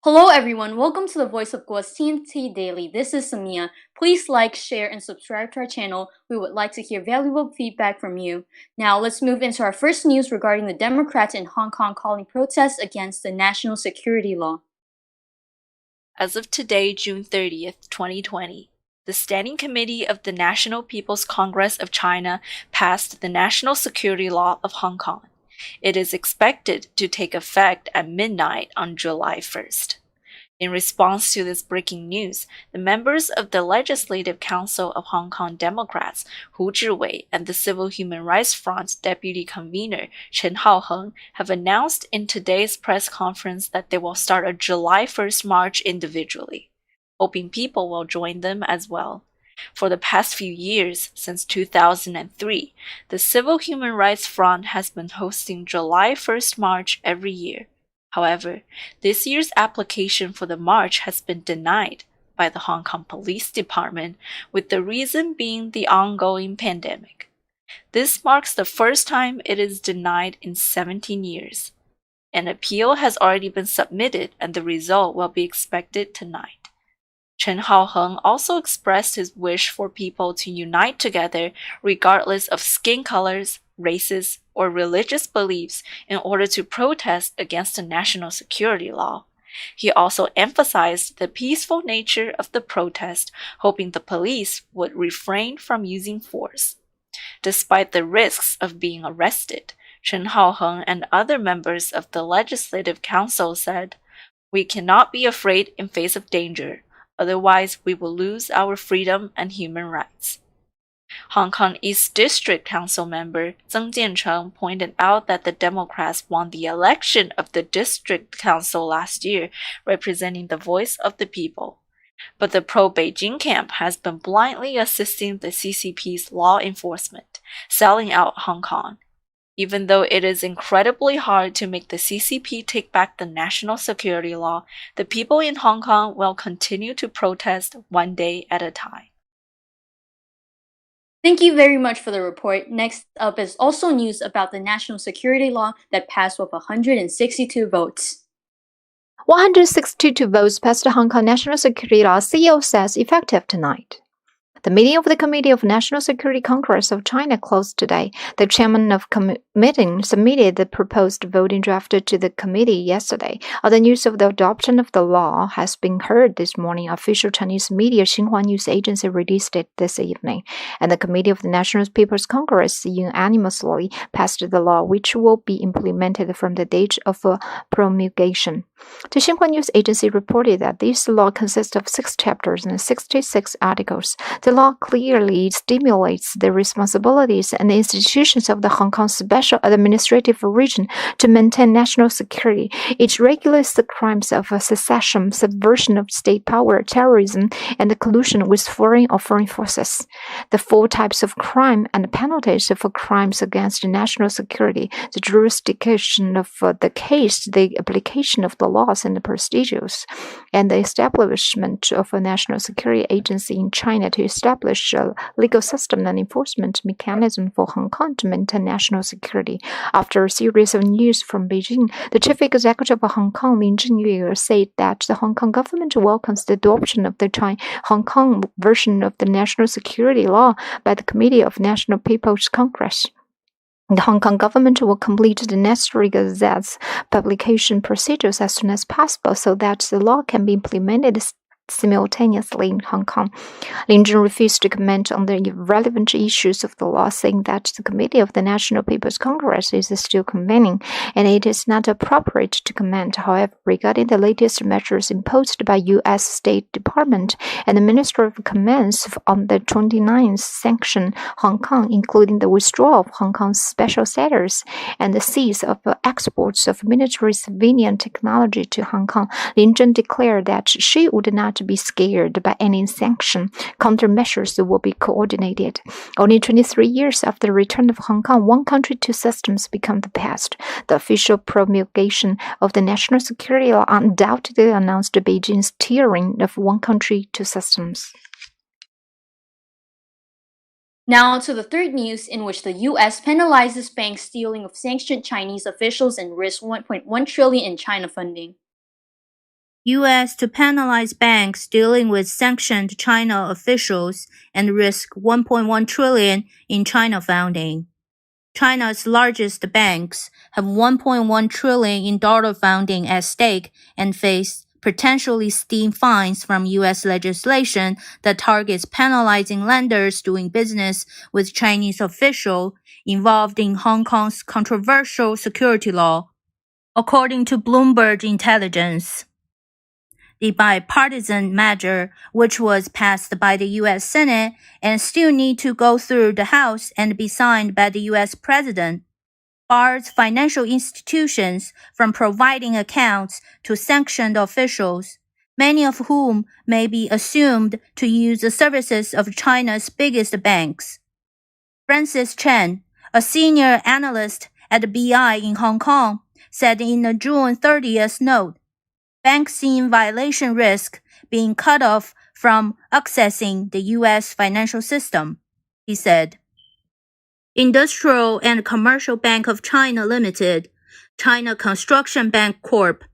Hello everyone, welcome to the Voice of Guo's TNT Daily. This is Samia. Please like, share, and subscribe to our channel. We would like to hear valuable feedback from you. Now let's move into our first news regarding the Democrats in Hong Kong calling protests against the national security law. As of today, June 30th, 2020, the Standing Committee of the National People's Congress of China passed the National Security Law of Hong Kong. It is expected to take effect at midnight on July 1st. In response to this breaking news, the members of the Legislative Council of Hong Kong Democrats, Hu Zhiwei, and the Civil Human Rights Front's deputy convener, Chen Haoheng, have announced in today's press conference that they will start a July 1st march individually, hoping people will join them as well. For the past few years, since 2003, the Civil Human Rights Front has been hosting July 1st March every year. However, this year's application for the march has been denied by the Hong Kong Police Department, with the reason being the ongoing pandemic. This marks the first time it is denied in 17 years. An appeal has already been submitted and the result will be expected tonight. Chen Haoheng also expressed his wish for people to unite together regardless of skin colors, races, or religious beliefs in order to protest against the national security law. He also emphasized the peaceful nature of the protest, hoping the police would refrain from using force. Despite the risks of being arrested, Chen Haoheng and other members of the Legislative Council said, "We cannot be afraid in face of danger. Otherwise, we will lose our freedom and human rights." Hong Kong East District Council member Zeng Jiancheng pointed out that the Democrats won the election of the District Council last year, representing the voice of the people. But the pro-Beijing camp has been blindly assisting the CCP's law enforcement, selling out Hong Kong. Even though it is incredibly hard to make the CCP take back the national security law, the people in Hong Kong will continue to protest one day at a time. Thank you very much for the report. Next up is also news about the national security law that passed with 162 votes. 162 votes passed the Hong Kong National Security Law, CEO says, effective tonight. The meeting of the Committee of National Security Congress of China closed today. The chairman of committee submitted the proposed voting draft to the committee yesterday. The news of the adoption of the law has been heard this morning. Official Chinese media Xinhua News Agency released it this evening. And the Committee of the National People's Congress unanimously passed the law, which will be implemented from the date of promulgation. The Xinhua News Agency reported that this law consists of 6 chapters and 66 articles. The law clearly stimulates the responsibilities and the institutions of the Hong Kong Special Administrative Region to maintain national security. It regulates the crimes of secession, subversion of state power, terrorism, and collusion with foreign or foreign forces. The 4 types of crime and penalties for crimes against national security, the jurisdiction of the case, the application of the laws and the procedures, and the establishment of a national security agency in China to establish a legal system and enforcement mechanism for Hong Kong to maintain national security. After a series of news from Beijing, the chief executive of Hong Kong, Lin Zhenyu, said that the Hong Kong government welcomes the adoption of the Hong Kong version of the national security law by the Committee of National People's Congress. The Hong Kong government will complete the necessary gazettes publication procedures as soon as possible so that the law can be implemented simultaneously in Hong Kong. Lin Zhen refused to comment on the relevant issues of the law, saying that the Committee of the National People's Congress is still convening and it is not appropriate to comment. However, regarding the latest measures imposed by U.S. State Department and the Ministry of Commerce on the 29th sanction Hong Kong, including the withdrawal of Hong Kong's special status and the cease of exports of military civilian technology to Hong Kong, Lin Zhen declared that she would not be scared by any sanction. Countermeasures will be coordinated. Only 23 years after the return of Hong Kong, one country, 2 systems become the past. The official promulgation of the national security law undoubtedly announced Beijing's tiering of one country, 2 systems. Now to the third news, in which the U.S. penalizes banks stealing of sanctioned Chinese officials and risks $1.1 trillion in China funding. U.S. to penalize banks dealing with sanctioned China officials and risk $1.1 trillion in China funding. China's largest banks have $1.1 trillion in dollar funding at stake and face potentially steep fines from U.S. legislation that targets penalizing lenders doing business with Chinese officials involved in Hong Kong's controversial security law, according to Bloomberg Intelligence. The bipartisan measure, which was passed by the U.S. Senate and still need to go through the House and be signed by the U.S. President, bars financial institutions from providing accounts to sanctioned officials, many of whom may be assumed to use the services of China's biggest banks. Francis Chen, a senior analyst at BI in Hong Kong, said in a June 30th note, banks see violation risk being cut off from accessing the U.S. financial system. He said, Industrial and Commercial Bank of China Limited, China Construction Bank Corp.,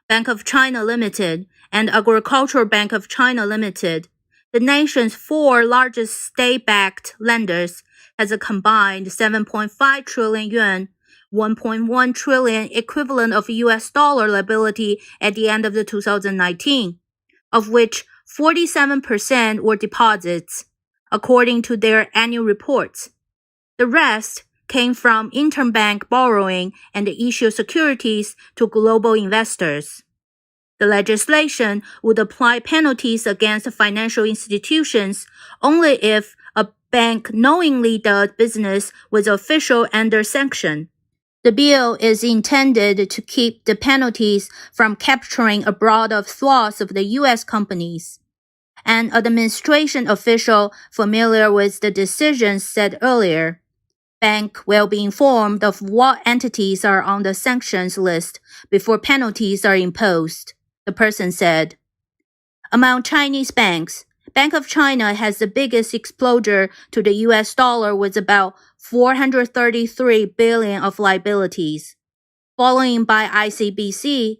Bank of China Limited, and Agricultural Bank of China Limited, the nation's 4 largest state-backed lenders, has a combined 7.5 trillion yuan, 1.1 trillion equivalent of US dollar liability at the end of 2019, of which 47% were deposits, according to their annual reports. The rest came from interbank borrowing and issue securities to global investors. The legislation would apply penalties against financial institutions only if a bank knowingly does business with official under sanction. The bill is intended to keep the penalties from capturing a broad swath of the U.S. companies. An administration official familiar with the decisions said earlier, bank will be informed of what entities are on the sanctions list before penalties are imposed, the person said. Among Chinese banks, Bank of China has the biggest exposure to the US dollar with about 433 billion of liabilities. Following by ICBC,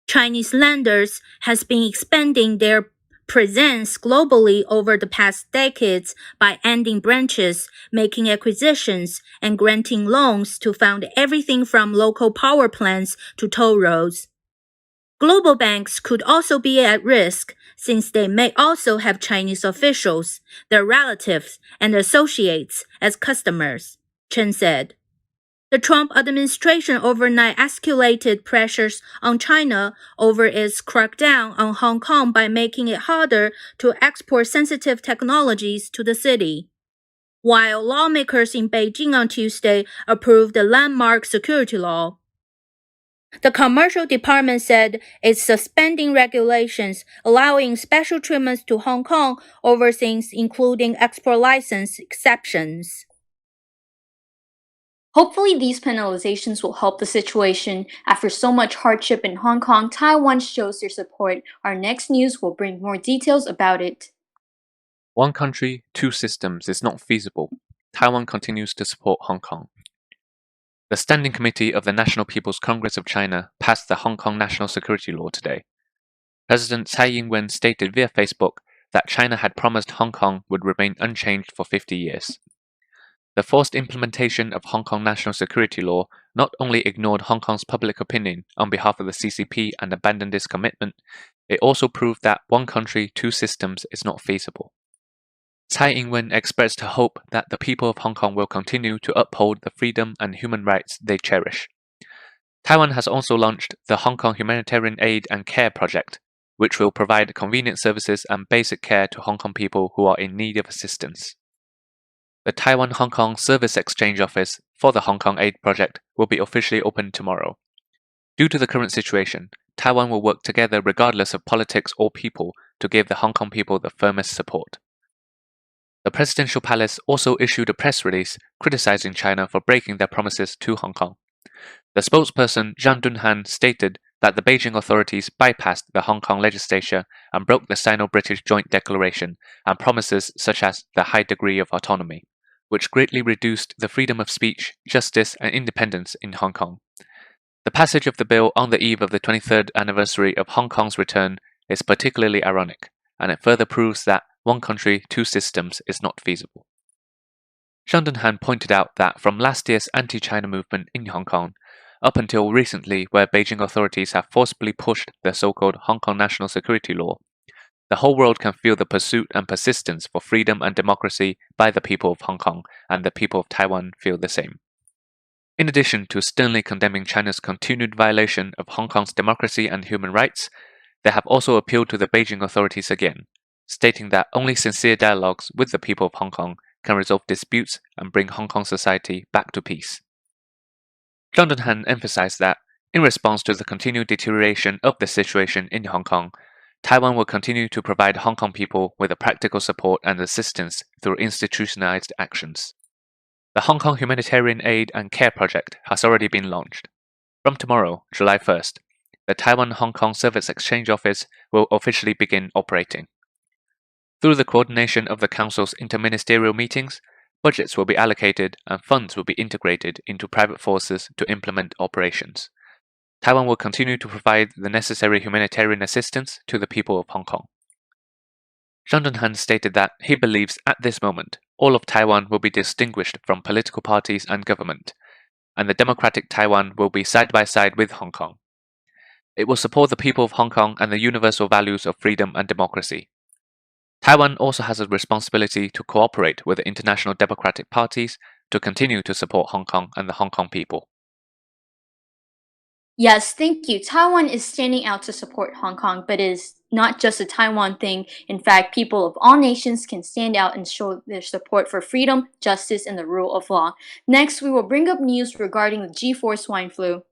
Chinese lenders has been expanding their presence globally over the past decades by adding branches, making acquisitions, and granting loans to fund everything from local power plants to toll roads. Global banks could also be at risk since they may also have Chinese officials, their relatives, and associates as customers, Chen said. The Trump administration overnight escalated pressures on China over its crackdown on Hong Kong by making it harder to export sensitive technologies to the city. While lawmakers in Beijing on Tuesday approved the landmark security law, the Commercial Department said it's suspending regulations allowing special treatments to Hong Kong over things including export license exceptions. Hopefully these penalizations will help the situation. After so much hardship in Hong Kong, Taiwan shows their support. Our next news will bring more details about it. One country, two systems is not feasible. Taiwan continues to support Hong Kong. The Standing Committee of the National People's Congress of China passed the Hong Kong National Security Law today. President Tsai Ing-wen stated via Facebook that China had promised Hong Kong would remain unchanged for 50 years. The forced implementation of Hong Kong National Security Law not only ignored Hong Kong's public opinion on behalf of the CCP and abandoned its commitment, it also proved that one country, two systems is not feasible. Tsai Ing-wen expressed her hope that the people of Hong Kong will continue to uphold the freedom and human rights they cherish. Taiwan has also launched the Hong Kong Humanitarian Aid and Care Project, which will provide convenient services and basic care to Hong Kong people who are in need of assistance. The Taiwan-Hong Kong Service Exchange Office for the Hong Kong Aid Project will be officially opened tomorrow. Due to the current situation, Taiwan will work together regardless of politics or people to give the Hong Kong people the firmest support. The Presidential Palace also issued a press release criticizing China for breaking their promises to Hong Kong. The spokesperson Zhang Dunhan stated that the Beijing authorities bypassed the Hong Kong legislature and broke the Sino-British Joint Declaration and promises such as the high degree of autonomy, which greatly reduced the freedom of speech, justice, and independence in Hong Kong. The passage of the bill on the eve of the 23rd anniversary of Hong Kong's return is particularly ironic, and it further proves that one country, two systems is not feasible. Zhang Dunhan pointed out that from last year's anti-China movement in Hong Kong, up until recently where Beijing authorities have forcibly pushed the so-called Hong Kong National Security Law, the whole world can feel the pursuit and persistence for freedom and democracy by the people of Hong Kong, and the people of Taiwan feel the same. In addition to sternly condemning China's continued violation of Hong Kong's democracy and human rights, they have also appealed to the Beijing authorities again, stating that only sincere dialogues with the people of Hong Kong can resolve disputes and bring Hong Kong society back to peace. Zhang Dunhan emphasized that, in response to the continued deterioration of the situation in Hong Kong, Taiwan will continue to provide Hong Kong people with a practical support and assistance through institutionalized actions. The Hong Kong Humanitarian Aid and Care Project has already been launched. From tomorrow, July 1st, the Taiwan-Hong Kong Service Exchange Office will officially begin operating. Through the coordination of the Council's interministerial meetings, budgets will be allocated and funds will be integrated into private forces to implement operations. Taiwan will continue to provide the necessary humanitarian assistance to the people of Hong Kong. Zhang Dunhan stated that he believes at this moment all of Taiwan will be distinguished from political parties and government, and the democratic Taiwan will be side by side with Hong Kong. It will support the people of Hong Kong and the universal values of freedom and democracy. Taiwan also has a responsibility to cooperate with the international democratic parties to continue to support Hong Kong and the Hong Kong people. Yes, thank you. Taiwan is standing out to support Hong Kong, but it is not just a Taiwan thing. In fact, people of all nations can stand out and show their support for freedom, justice, and the rule of law. Next, we will bring up news regarding the G4 swine flu.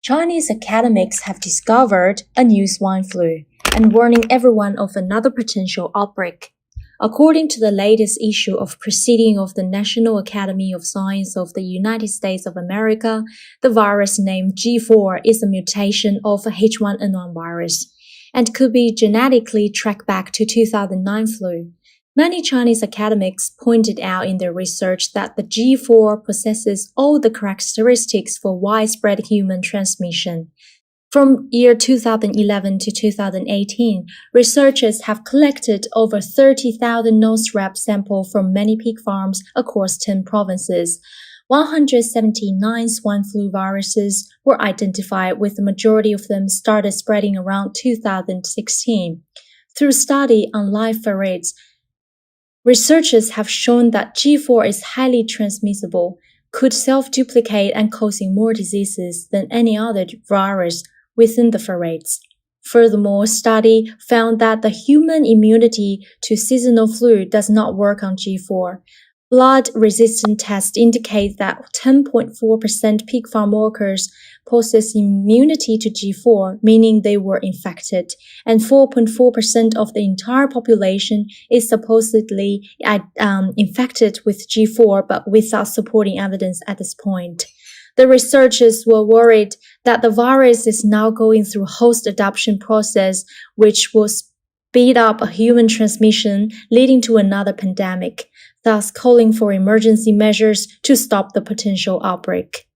Chinese academics have discovered a new swine flu and warning everyone of another potential outbreak. According to the latest issue of Proceeding of the National Academy of Science of the United States of America, the virus named G4 is a mutation of a H1N1 virus and could be genetically tracked back to 2009 flu. Many Chinese academics pointed out in their research that the G4 possesses all the characteristics for widespread human transmission. From year 2011 to 2018, researchers have collected over 30,000 nose swab samples from many pig farms across 10 provinces. 179 swine flu viruses were identified, with the majority of them started spreading around 2016. Through study on live ferrets, researchers have shown that G4 is highly transmissible, could self-duplicate and causing more diseases than any other virus within the ferrets. Furthermore, study found that the human immunity to seasonal flu does not work on G4. Blood-resistant tests indicate that 10.4% pig farm workers possess immunity to G4, meaning they were infected, and 4.4% of the entire population is supposedly infected with G4, but without supporting evidence at this point. The researchers were worried that the virus is now going through host adoption process, which will speed up a human transmission, leading to another pandemic, thus calling for emergency measures to stop the potential outbreak.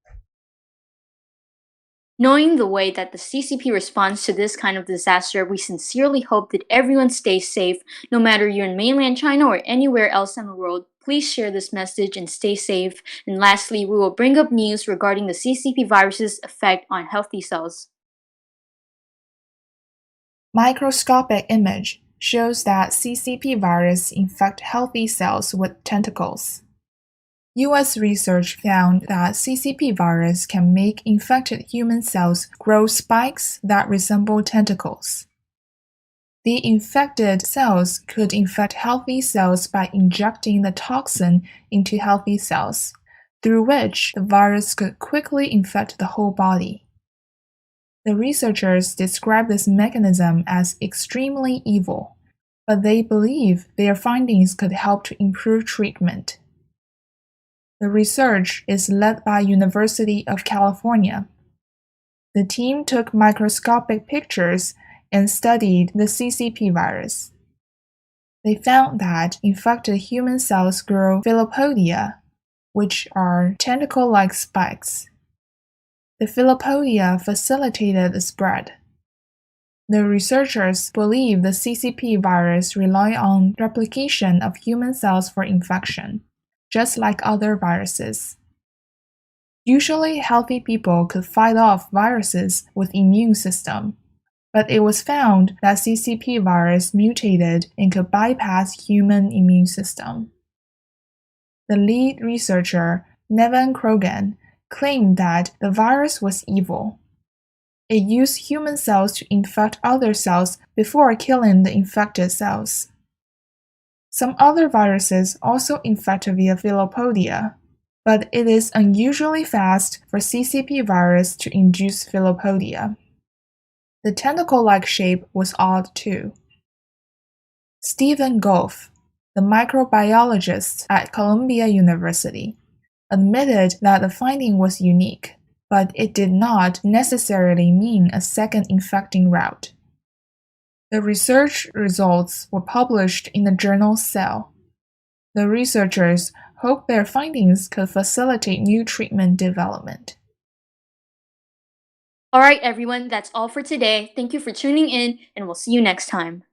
Knowing the way that the CCP responds to this kind of disaster, we sincerely hope that everyone stays safe, no matter you're in mainland China or anywhere else in the world. Please share this message and stay safe. And lastly, we will bring up news regarding the CCP virus's effect on healthy cells. Microscopic image shows that CCP virus infect healthy cells with tentacles. U.S. research found that CCP virus can make infected human cells grow spikes that resemble tentacles. The infected cells could infect healthy cells by injecting the toxin into healthy cells, through which the virus could quickly infect the whole body. The researchers describe this mechanism as extremely evil, but they believe their findings could help to improve treatment. The research is led by University of California. The team took microscopic pictures and studied the CCP virus. They found that infected human cells grow filopodia, which are tentacle-like spikes. The filopodia facilitated the spread. The researchers believe the CCP virus relies on replication of human cells for infection, just like other viruses. Usually healthy people could fight off viruses with immune system, but it was found that CCP virus mutated and could bypass human immune system. The lead researcher, Nevan Krogan, claimed that the virus was evil. It used human cells to infect other cells before killing the infected cells. Some other viruses also infect via filopodia, but it is unusually fast for CCP virus to induce filopodia. The tentacle-like shape was odd too. Stephen Goff, the microbiologist at Columbia University, admitted that the finding was unique, but it did not necessarily mean a second infecting route. The research results were published in the journal Cell. The researchers hope their findings could facilitate new treatment development. Alright everyone, that's all for today. Thank you for tuning in, and we'll see you next time.